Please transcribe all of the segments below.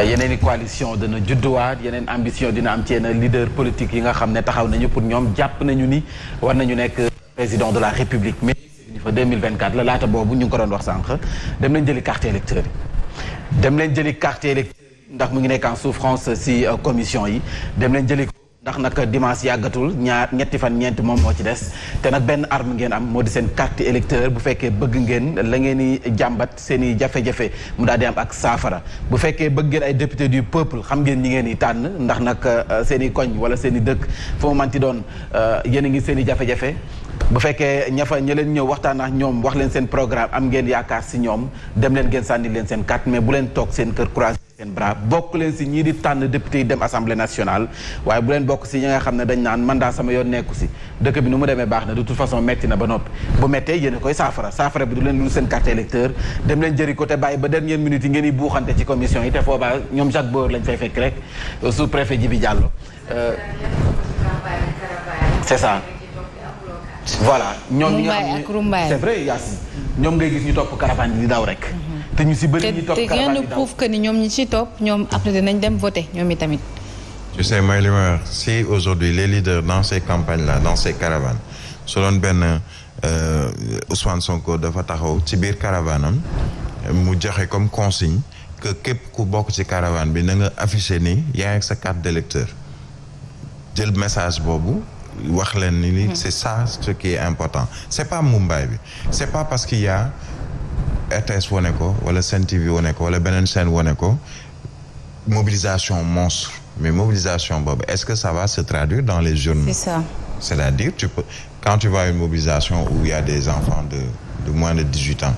yeneen i coalition dana judduwaat yeneen ambition dina am ci yenn leader politique yi nga xam ne taxaw nañu pour ñoom jàpp nañu ni war nañu nekk président de la république mais fa 2024 la laata boobu ñu ngi ko doon wax sànq dem leen jëli carte électeur yi dem leen jëli carte électeur ndax mu ngi nekk en souffrance si commission yi dem leen jëli ndax nag dimanche yàggatul ñetti fan ñeenti moom moo ci des te nag benn arme ngeen am moo di seen carte électeur bu fekkee bëgg ngeen la ngeen i jàmbat seen i jafe-jafe mu daal di am ak saafara bu fekkee bëgg ngeen ay député du peuple xam ngeen ñi ngeen i tànn ndax nag seen i koñ wala seen i dëkk fu mu manti doon yéen a ngi seen i jafe-jafe bu fekkee ña leen ñëw waxtaan ak ñoom wax leen seen programme am ngeen yaakaar si ñoom dem leen ngeen sànni leen seen carte mais bu leen toog seen kër croisé seen bras bokk leen si ñii di tànn député yi dem assemblée nationale waaye bu leen bokk si ñi nga xam ne dañ naan mandat sama yoon nekku si dëkk bi nu mu demee baax na de toute façon metti na ba noppi bu mettee yéen a koy saafara bi du leen lu seen carte électeur dem leen jëri ko te bàyyi ba dernière minute yi ngeen di buuxante ci commission yi te foobaa ñoom Jacques Boor lañ fay fekk rek sous préfet Djibi Diallo c'est ça voilà ñoom ñi nga xam ne c'est vrai Yacine ñoom ngay gis ñu topp caravane di daw rek te ñu si bëri ñu topp caravane di daw te rien ne prouve que ni ñoom ñi ci topp ñoom après dinañ dem voter ñoom i tamit. tu sais mooy li ma wax si aujourd'hui les leaders dans ces campagnes là dans ces caravanes su doon benn Ousmane Sonko dafa taxaw ci biir caravane am mu joxe comme consigne que képp ku bokk ci caravane bi na nga afficher ni yaa ngi sa carte d'électeur jël message boobu. wax leen ni c'est ça ce qui est important c'est pas Mumbai bi c'est pas parce qu'il y a RTS wane ko wala Sen TV wane ko wala beneen chaîne wane ko mobilisation monstre mais mobilisation boobu est-ce que ça va se traduire dans les journaux c'est ça c'est-à-dire quand tu vois une mobilisation où il y a des enfants de moins de 18 ans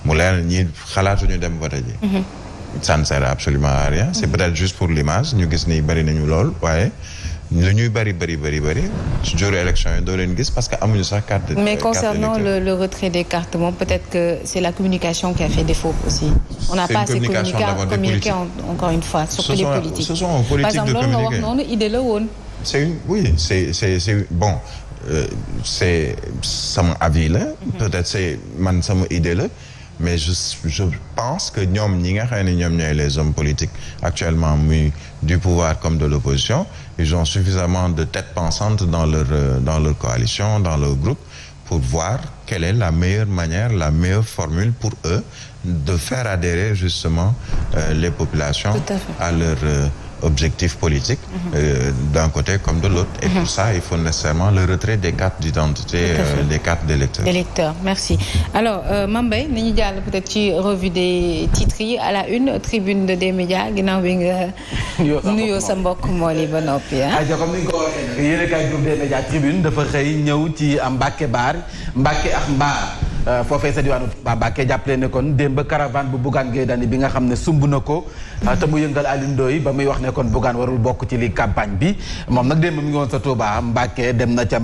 mu leen ñi xalaatuñu dem voter ji ça ne sert absolument à rien c'est peut-être juste pour l'image ñu gis ni bari nañu lool waaye lu ñuy bari su jour élection yi doo leen gis parce que amuñu sax carte. Mais concernant le retrait des cartes moom peut-être que c'est la communication qui a fait défaut aussi. On n'a pas assez communiqué encore une fois. Surtout les politiques. Ce sont politiques par exemple loolu nga wax noonu idée la woon. c'est bon c'est sama avis la. Peut-être c'est man sama idée la. Mais je pense que ñoom ñi nga xam ne ñoom ñooy les hommes politiques actuellement muy du pouvoir comme de l'opposition ils ont suffisamment de têtes pensantes dans leur coalition dans leur groupe pour voir quelle est la meilleure manière la meilleure formule pour eux de faire adhérer justement les populations à leur objectif politique d'un côté comme de l'autre et pour ça il faut nécessairement le retrait des cartes d'identité des cartes d'électeurs. Merci alors Mame Mbaye nañu jàll peut-être ci revue des titres yi à la une tribune des médias ginnaaw bi nga nuyoo sa mbokk mool yi ba noppi comme ni nga ko waxee nag yéen kay groupe des médias tribune dafa xëy ñëw ci Mbacke ak Mbaar foofee sa diwaanu Touba Mbacke jàppale ne kon démb caravane bu Bougane Gueye Dany bi nga xam ne sumb na ko te mu yëngal Alioune Ndoye ba muy wax ne kon Bougane warul bokk ci li campagne bi moom nag démb mi ngi woon sa Touba Mbacke dem na ca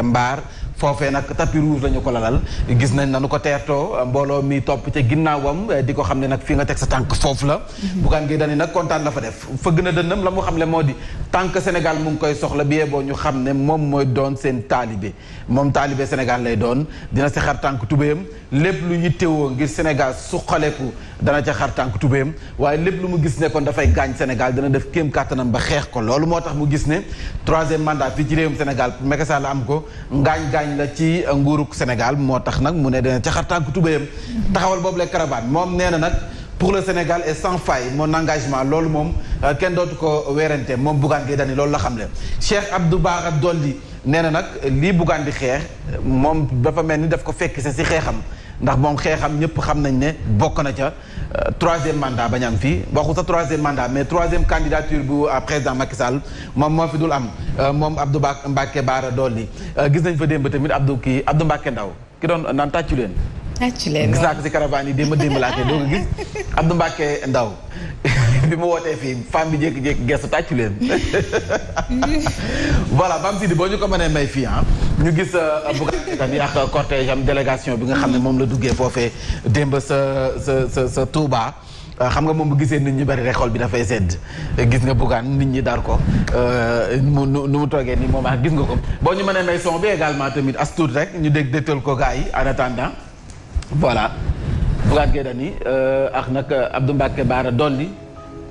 Mbaar foofee nag tapis rouge la ñu ko lalal gis nañ nanu ko teertoo mbooloo mi topp ca ginnaawam di ko xam ne nag fii nga teg sa tànk foofu la Bougane Gueye Dany nag kontaan la fa def fëgg na dënnam la mu xam ne moo di tànk Sénégal mu ngi koy soxla bi boo ñu xam ne moom mooy doon seen taalibe moom taalibe Sénégal lay doon dina si xar tànk tubéyam lépp lu yittewoo ngir Sénégal suqaleku dana ca xar tànk tubéyam waaye lépp lu mu gis ne kon dafay gaañ Sénégal dana def kéem kàttanam ba xeex ko loolu moo tax mu gis ne troisième mandat fii ci réewum Sénégal pour Macky Sall am ko ngaañ la ci nguuruk Sénégal moo tax nag mu ne dana ca xar tànk tubéyam taxawal boobu la caravane moom nee na nag pour le Sénégal est sans faille mon engagement loolu moom kenn dootu ko weerante moom Bougane Gueye Dany loolu la xam le Cheikh Abdou Bara Dolly nee na nag lii Bougane di xeex moom dafa mel ni daf ko fekk si xeexam ndax moom xeexam ñëpp xam nañ ne bokk na ca troisième mandat bañ am fii waxu sa troisième mandat mais troisième candidature bu président Macky Sall moom moo fi dul am moom Abdou Mbacke Bara Dolly gis nañ fa démb tamit Abdou Mbacke Ndaw ki doon naan tàccu leen gis naa ko si caravane yi démb laa koy doo ko gis Abdou Mbacke Ndaw bi mu wootee fii femme bi jékki-jékki gestu tàccu leen voilà Bam Sidi boo ñu ko mënee may fii ñu gis Bougane Gueye ak cortège am délégation bi nga xam ne moom la duggee foofee démb sa Touba xam nga moom bu gisee nit ñi bari rek xol bi dafay sedd gis nga Bougane nit ñi dar ko nu mu toogee nii moom gis nga ko boo ñu mënee may son bi également tamit as tuut rek ñu dégtal ko gars yi en attendant voilà Bougane Gueye Dany ak nag Abdou Mbacké Bara Dolly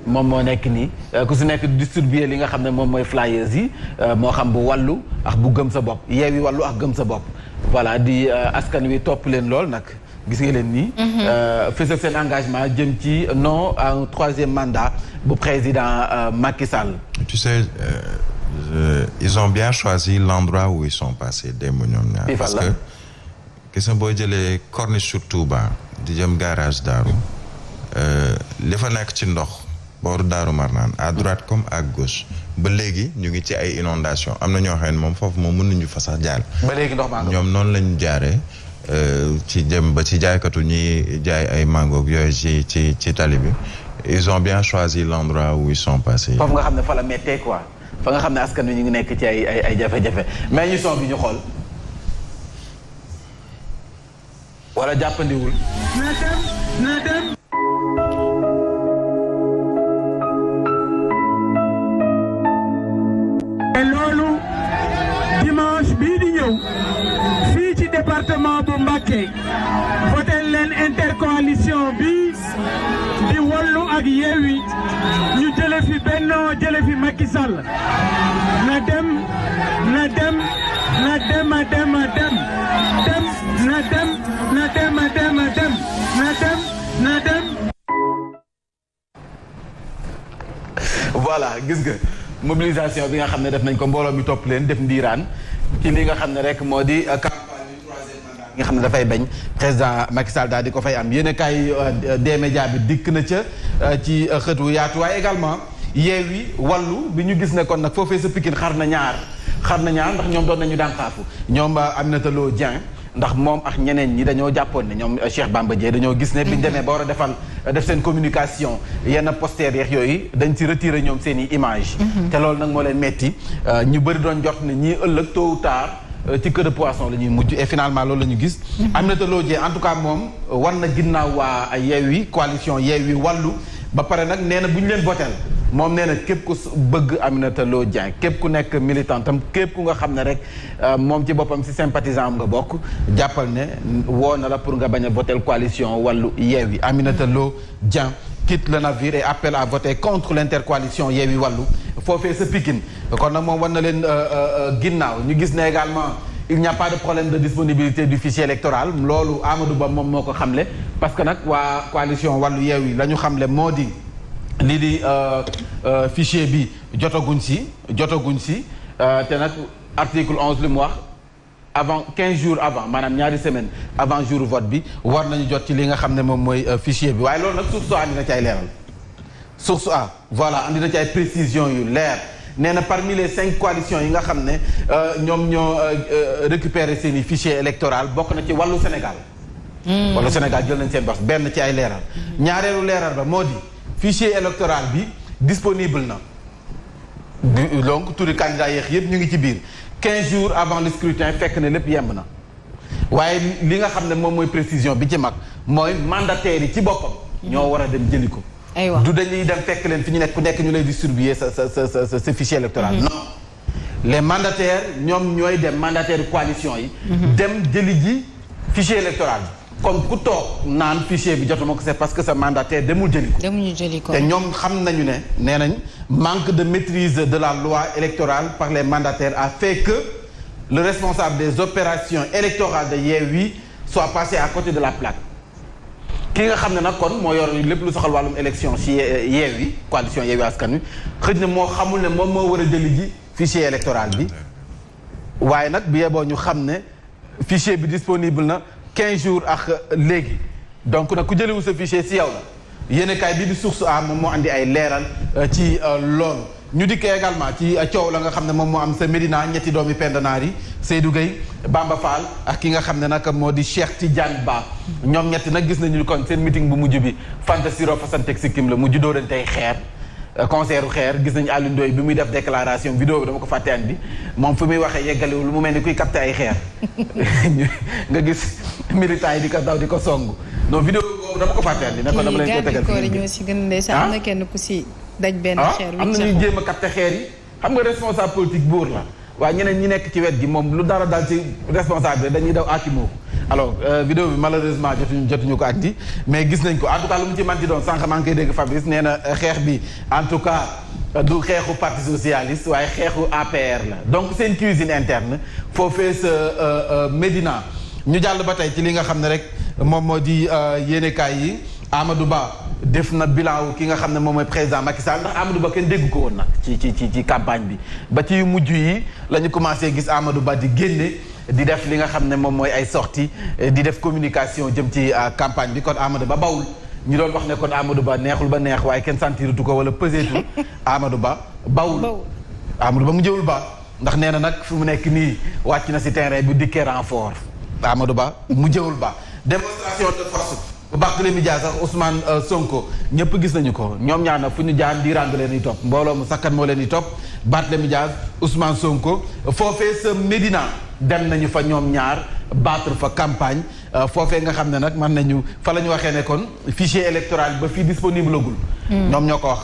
moom moo nekk nii ku si nekk distribuer li nga xam ne moom mooy flyers yi moo xam bu wàllu ak bu gëm sa bopp Yewwi Wàllu ak gëm sa bopp voilà di askan wi topp leen lool nag gis nga leen nii fësal seen engagement jëm ci non à un 3e mandat bu président Macky Sall. Tu sais ils ont bien choisi l'endroit où ils sont passés démb ñoom ñaar parce que gis nga boo jëlee corniche sur Touba di jëm garage Daaru li fa nekk ci ndox booru Daaru Marnaan à droite comme à gauche ba léegi ñu ngi ci ay inondation am na ñoo xam ne moom foofu moom mënuñu fa sax jaar ba léegi ndox maa ñoom noonu lañu jaaree ci jëm ba ci jaaykatu ñi jaay ay mangoog yooyu ci tali bi ils ont bien choisi l'endroit où ils sont passés. foofu nga xam ne fa la méttee quoi fa nga xam ne askan wi ñu ngi nekk ci ay jafe-jafe mais ñu son bi ñu xool wala jàppandiwul. na dem. te loolu dimanche bii di ñëw fii ci département bu Mbacké voté leen intercoalition bi di Wallu ak Yewwi ñu jële fi Benno jële fi Macky Sall na dem na dem na dem a dem a dem dem na dem na dem a dem a dem na dem na dem. voilà gis nga mobilisation bi nga xam ne def nañ ko mbooloo mi topp leen def ndiiraan ci li nga xam ne rek moo di campagne du 3e mandat nga xam ne dafay bañ président Macky Sall daal di ko fay am yéen a kaay des médias bi dikk na ca ci xëtu yaatu waaye également Yewwi Wàllu bi ñu gis ne kon nag foofee sa Pikine xar na ñaar ndax ñoom doon nañu daan xaafu ñoom Aminata Lo Dieng ndax moom ak ñeneen ñi dañoo jàppoon ne ñoom Cheikh Bamba Dièye dañoo gis ne biñu demee ba war a def seen communication yenn posters yeex yooyu dañ ci retirer ñoom seen i image te loolu nag moo leen metti ñu bëri doon jot ne ñii ëllëg tôt ou tard ci queue de poisson la ñuy mujj et finalement loolu la ñu gis Aminata Lo Dieng en tout cas moom war na ginnaaw waa Yewwi coalition Yewwi Wàllu ba pare nag nee na bu ñu leen votel moom nee na képp ku bëgg Aminata Lo Dieng képp ku nekk militant am képp ku nga xam ne rek moom ci boppam si sympathisant am nga bokk jàppal ne woo na la pour nga bañ a voter coalition Wàllu Yewwi Aminata Lo Dieng quitte le navire et appelle à voter contre l'intercoalition Yewwi Wàllu foofee sa Pikine kon nag moom war na leen ginnaaw ñu gis ne également il n'y a pas de problème de disponibilité du fichier électoral loolu Amadou Ba moom moo ko xamle parce que nag waa coalition Wàllu Yewwi la ñu xamle moo di lii di fichier bi jotaguñ si te nag article 11 li mu wax avant 15 jours avant maanaam ñaari semaine avant jour vote bi war nañu jot ci li nga xam ne moom mooy fichier bi waaye loolu nag source a andi na ci ay leeral source a voilà andi na ci ay précisions yu leer nee na parmi les 5 coalitions yi nga xam ne ñoom ñoo récupérer seen i fichier électoral bokk na ci Wàllu Sénégal Wàllu Sénégal jël nañ seen bos benn ci ay leeral ñaareelu leeral ba moo di fichier électoral bi disponible na donc turi candidat yeex yëpp ñu ngi ci biir 15 jours avant le scrutin fekk ne lépp yemb na waaye li nga xam ne moom mooy précision bi ci mag mooy mandataires yi ci boppam ñoo war a dem jëli ko du dañuy dem fekk leen fi ñu nekk ku nekk ñu lay distribuer sa fichier électoral non les mandataires ñoom ñooy dem mandataires coalition yi dem jëli ji fichier électoral bi comme ku toog naan fichier bi jotuma ko c'est parce que sa mandataire demul jëli ko te ñoom xam nañu ne nee nañ manque de maîtrise de la loi électorale par les mandataires a fait que le responsable des opérations électorales de Yewwi soit passé à côté de la plaque ki nga xam ne nag kon moo yor lépp lu soxal wàllum élection ci Yewwi coalition Yewwi Askan Wi xëj na moo xamul ne moom moo war a jëli ji fichier électoral bi waaye nag bi yeboo ñu xam ne fichier bi disponible na 15 jours ak léegi donc nag ku jëliwu sa fichier si yow la yéenekaay bi di source a moom moo andi ay leeral ci loolu ñu dikkee également ci coow la nga xam ne moom moo am sa Médina ñetti doomi pendanaar yi Seydou Gueye Bamba Fall ak ki nga xam ne nag moo di Cheikh Tidiane Ba ñoom ñetti nag gis nañu kon seen meeting bu mujj bi Fanta Siro fasantek sikkim la mujj doo leen tey xeer concert xeer gis nañu Alioune Ndoye bi muy def déclaration vidéo bi dama ko fàtte andi moom fu muy waxee yeggaliwul mu mel ni kuy capté ay xeer nga gis militants yi di ko daw di ko song non vidéo boobu dama ko fàtte andi ne ko dama leen ko tegal kii ñoo si gën a am na kenn ku si daj benn xeer am na ñuy jéem a capté xeer yi xam nga responsable politique buur la waaye ñeneen ñi nekk ci wet gi moom lu dara dal ci responsable dañuy daw aakimoo alors vidéo bi malheureusement jotuñu ko andi mais gis nañ ko en tout cas lu mu ci manti doon sànq maa ngi koy dégg Fabrice nee na xeex bi en tout cas du xeexu parti socialiste waaye xeexu APR la donc seen cuisine interne foofee sa Médina ñu jàll ba tey ci li nga xam ne rek moom moo di yéenekaay yi Amadou Ba def na bilan ki nga xam ne moom mooy président Macky Sall ndax Amadou Ba kenn dégg ko woon nag ci campagne bi ba ci mujj yi la ñu commencé gis Amadou Ba di génne di def li nga xam ne moom mooy ay sorties di def communication jëm ci campagne bi kon Amadou Ba bawul ñu doon wax ne kon Amadou Ba neexul ba neex waaye kenn sentiratu ko wala peseetul Amadou Ba bawul Amadou Ba mu jëwul ba ndax nee na nag fu mu nekk nii wàcc na si terrain bi dikkee renfort Amadou Ba mu jëwul ba démonstration de force Barthélémy Dias ak Ousmane Sonko ñëpp gis nañu ko ñoom ñaar nag fu ñu jaan diiraan leen di topp mbooloo mu sakkan moo leen di topp Barthélémy Dias Ousmane Sonko foofee sa Médina dem nañu fa ñoom ñaar battre fa campagne foofee nga xam ne nag mën nañu fa la ñu waxee ne kon fichier électoral ba fii disponible agul ñoom ñoo ko wax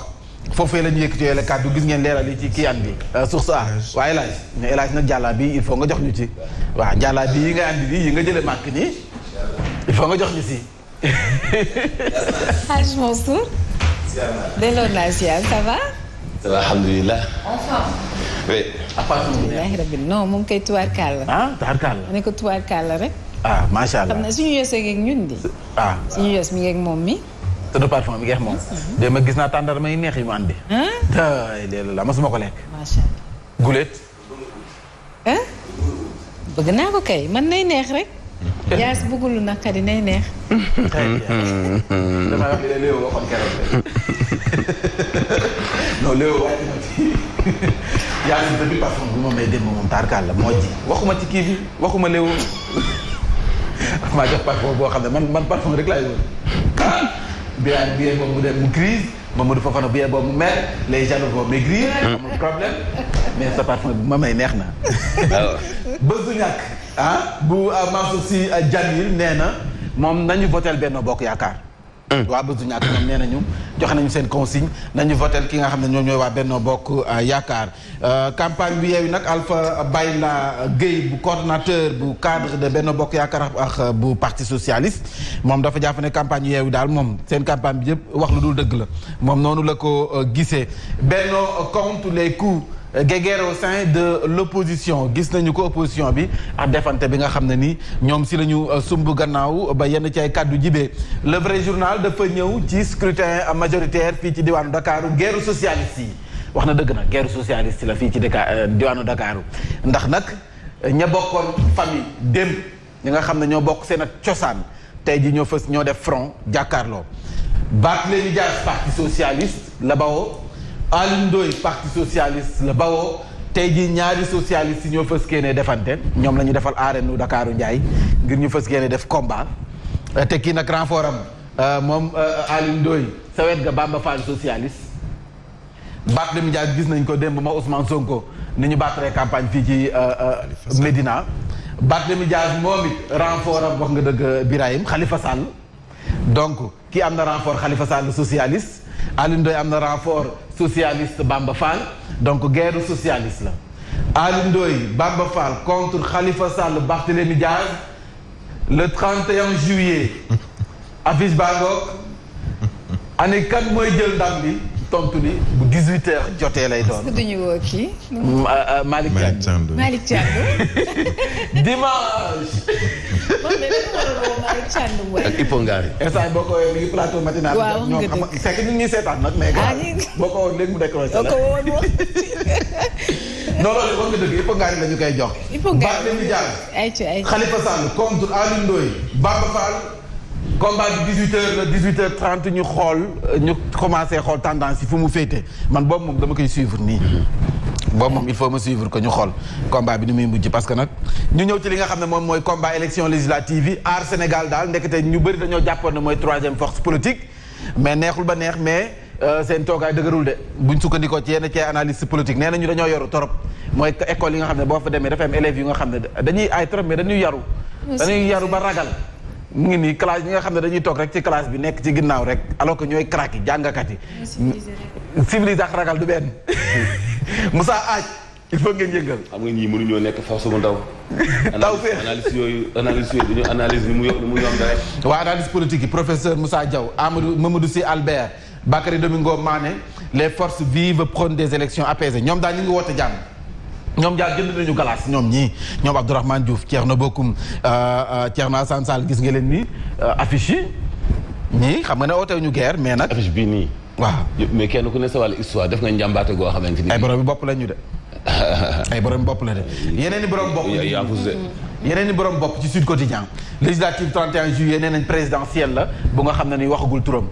foofee la ñu yëkkati yooyu la kàddu gis ngeen leeral yi ci kii andi source a waaye laaj ne élage nag jàllaa bi il faut nga jox ñu ci waaw jàllaa bi yi nga andi nii yi nga jële màkk nii il faut nga jox ñu si Haj Mansour. delloo naa ziar ça va. ça va alhamdulilah. enfin. oui. alhamdulilah rabbil non moom kay tubaarkàlla. tubaarkàlla. ma ne ko tubaarkàlla rek. macha allah xam na suñu yos ak ñun di. suñu yos mi ngi ak moom mi. te de parfum mi ngi ak moom. démb gis naa tàndarma yi neex yi mu andi. léegi la masuma ko lekk. macha allah. gulet. bëgg naa ko kay man nay neex rek. yaas bëggul lu naqari nay neex. damay wax li Léo waxoon keroog non Léo wàcc na ci yaas bi parfum bi ma may démb moom taarkaal la moo ji waxuma ci kii bi waxuma Léo maa jox parfum boo xam ne man parfum rek laay woon bien boobu mu dem mu crise Mamadou Fofana bien boobu mu mer les jaloux vont maigrir amul problème mais sa parfum bi ma may neex na bés du ñàkk bu Mansour Sy Djamil nee na moom nañu votel Benno Bokk Yaakaar waa bés du ñàkk ñoom nee nañu joxe nañu seen consigne nañu votel ki nga xam ne ñoom ñooy waa Benno Bokk Yaakaar campagne bi yeewi nag Alpha Bayla Gueye bu coordonnateur bu cadre de Benno Bokk Yaakaar ak bu parti socialiste moom dafa jàpp ne campagne yu yeewi daal moom seen campagne bi yëpp wax lu dul dëgg la moom noonu la ko gisee Benno contre les coups guéguerre au sein de l'opposition gis nañu ko opposition bi ak defante bi nga xam ne ni ñoom si la ñu sumb gannaaw ba yenn ci ay kàddu jibee le vrai journal dafa ñëw ci scrutin majoritaire fii ci diwaanu Dakar guerre socialiste yi wax na dëgg nag guerre socialiste la fii ci diwaanu Dakar ndax nag ña bokkoon famille démb ñi nga xam ne ñoo bokk seen ak cosaan tey ji ñoo def front jàkkaarloo Barthélémy Dias parti socialiste la bawoo Alioune Ndoye parti socialiste la bawoo tey jii ñaari socialiste yi ñoo fës kéene defante ñoom la ñu defal arène Dakaaru Njaay ngir ñu fës kéene def combat te kii nag renfort am moom Alioune Ndoye sa wet ga Bamba Fall socialiste Barthélémy Dias gis nañ ko démb ma Ousmane Sonko ni ñu battre campagne fii ci Médina Barthélémy Dias moom it renfort am wax nga dëgg Birahim Khalifa Sall donc kii am na renfort Khalifa Sall socialiste Alioune Ndoye am na renfort socialiste Bamba Fall donc guerre socialiste la Alioune Ndoye Bamba Fall contre Khalifa Sall Barthélémy Dias le 31 juillet affiche bangook année kan mooy jël ndam li tontu li bu 18h jotee lay doon. est-ce que duñu woo kii. Malick Thiandou Malick Thiandou. dimanche. man de dafa war a woo Malick Thiandou ak Ipo Ngari. instant boo ko woowee mi ngi plateau matinal. waaw ñoom xam nga c'est que ñu ngi seetaan nag mais. boo ko woowee léegi mu décroché la. ko woon wax. non loolu wax nga dëgg Ipo Ngari la ñu koy jox. Ipo Ngari Barthélémy Dias. ay Khalifa Sall contre Alioune Ndoye Bamba Fall. combat bi 18h la 18h30 ñu xool ñu commencé xool tendance yi fu mu féete man boobu moom dama koy suivre nii. boobu moom il faut ma suivre ko ñu xool combat bi ni muy mujj parce que nag ñu ñëw ci li nga xam ne moom mooy combat élection législative yi aar Sénégal daal ndekete ñu bëri dañoo jàppoon ne mooy troisième force politique mais neexul ba neex mais seen toogaay dëgërul de buñ sukkandikoo ci yenn ci analyste politique nee nañu dañoo yaru torop mooy école yi nga xam ne boo fa demee dafa am élèves yu nga xam ne dañuy ay trop mais dañuy yaru ba ragal mu ngi nii classe yi nga xam ne dañuy toog rek ci classe bi nekk ci ginnaaw rek alors que ñooy crack yi jàngakat yi civilisé ak ragal du benn Moussa Aaj il faut ngeen yëngal. xam nga ñii mënuñoo nekk force mu ndaw. taw fee analyse yooyu dañu analyse ni mu yomb rek. waa analyse politique yi professeur Moussa Diaw Mamadou Sy Albert Bakary Domingo Mané les forces vives prônent des élections apaisées ñoom daal ñu ngi woote jàmm. ñoom daal jënd nañu glace ñoom ñii ñoom Abdourahmane Diouf Thierno Bocoum Thierno Assane Sall gis nga leen ni affiche yi ñii xam nga ne ootewu ñu guerre mais nag. affiche bii nii. waaw mais kenn ku ne sa wàllu histoire def nga njàmbaate goo xamante ni. ay borom bi bopp la ñu de. ay borom bopp la de yeneen i borom bopp. yeneen i borom bopp ci Sud Quotidien législative 31 juillet nee nañ présidentielle la bu nga xam ne ni waxagul turam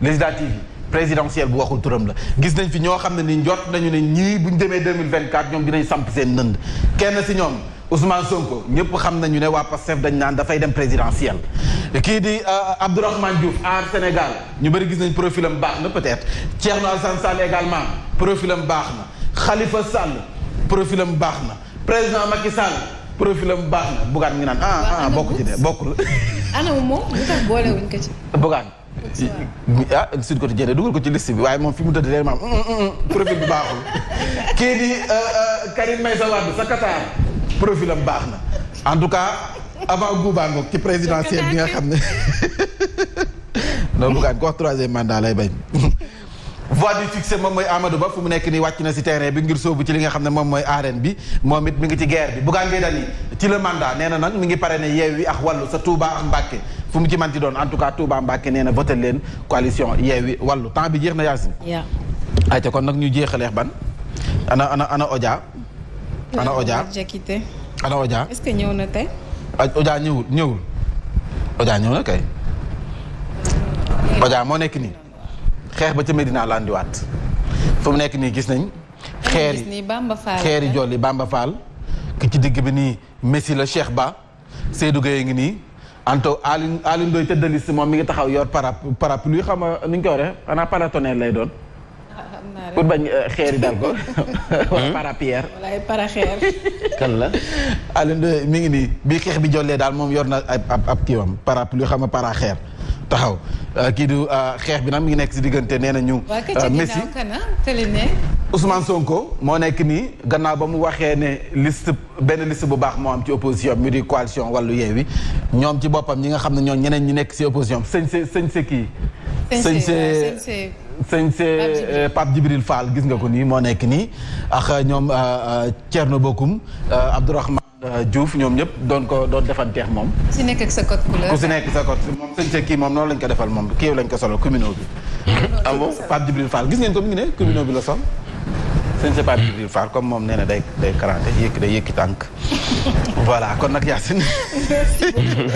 législative yi présidentielle bu waxul turam la gis nañ fi ñoo xam ne ni njort nañu ne ñii buñ demee 2024 ñoom dinañ samp seen nënd kenn si ñoom Ousmane Sonko ñëpp xam nañu ne waa Pastef dañ naan dafay dem présidentielle kii di Abdourahmane Diouf Aar Sénégal ñu bëri gis nañ profilam baax na peut-être Thierno Alassane Sall également profilam baax na Khalifa Sall profilam baax na président Macky Sall profilam baax na Bougane ngi naan bokk ci de bokkul. anamu moom lu tax boolewuñ ko ci. Bougane Sud Quotidien dugal ko ci liste bi waaye moom fi mu tëdd leen maam profil bi baaxul kii di Karim Meïssa Wade sa Qatar profilam baax na en tout cas avant Gouba ngoog ci présidentielle bi nga xam ne non Bougane ko wax 3e mandat lay bañ. voie du succès moom mooy Amadou Ba fu mu nekk nii wàcc na si terrain bi ngir sóobu ci li nga xam ne moom mooy arène bi moom it mi ngi ci guerre bi Bougane Gueye Dany ci le mandat nee na nag mi ngi pare ne Yewwi ak Wallu sa Touba ak Mbacké fu mu ci manti doon en tout cas Touba Mbacké nee na voté leen coalition Yewwi Wallu temps bi jeex na Yacine. ayca kon nag ñu jeexaleex ban ana Odia. ana Odia ana Odia. est-ce que ñëw na tey. Odia ñëwul Odia ñëw na kay. Odia moo nekk nii. xeex ba ca Medina la andiwaat fu mu nekk nii gis nañ. xeer yi jolli Bamba Fall. ki ci digg bi nii Messi la Cheikh Ba Seydou Gueye ngi nii Anto Alioune Ndoye tëdd liste moom mi ngi taxaw yor parapluie xam nga nu ñu ko waxee xanaa paratonnerre lay doon. pour bañ xeer yi dal ko. wala parapierre. wala ay paraxeer. kan la. Alioune Ndoye mi ngi nii bii xeex bi jollee daal moom yor na ab kiiwam parapluie xam nga paraxeer. taxaw kii du xeex bi nag mi ngi nekk si diggante nee na ñu. Messi Ousmane Sonko moo nekk nii gannaaw ba mu waxee ne benn liste bu baax moo am ci opposition mi di coalition Wallu Yewwi ñoom ci boppam ñi nga xam ne ñoom ñeneen ñi nekk si opposition sëñ kii. sëñ Pape Djibril Fall gis nga ko nii moo nekk nii ak ñoom Thierno Bocoum Abdourahmane Diouf ñoom ñëpp doon defanteex moom. ku si nekk ak sa code couleur. ku si nekk sa code moom sëñ kii moom noonu lañ ko defal moom kii lañ ko solo communaux bi. ah bon Pape Djibril Fall gis ngeen ko mi ngi ne communaux bi la sol. sëñ Pape Djibril Fall comme moom nee na day karante day yëkki tànk voilà kon nag Yacine.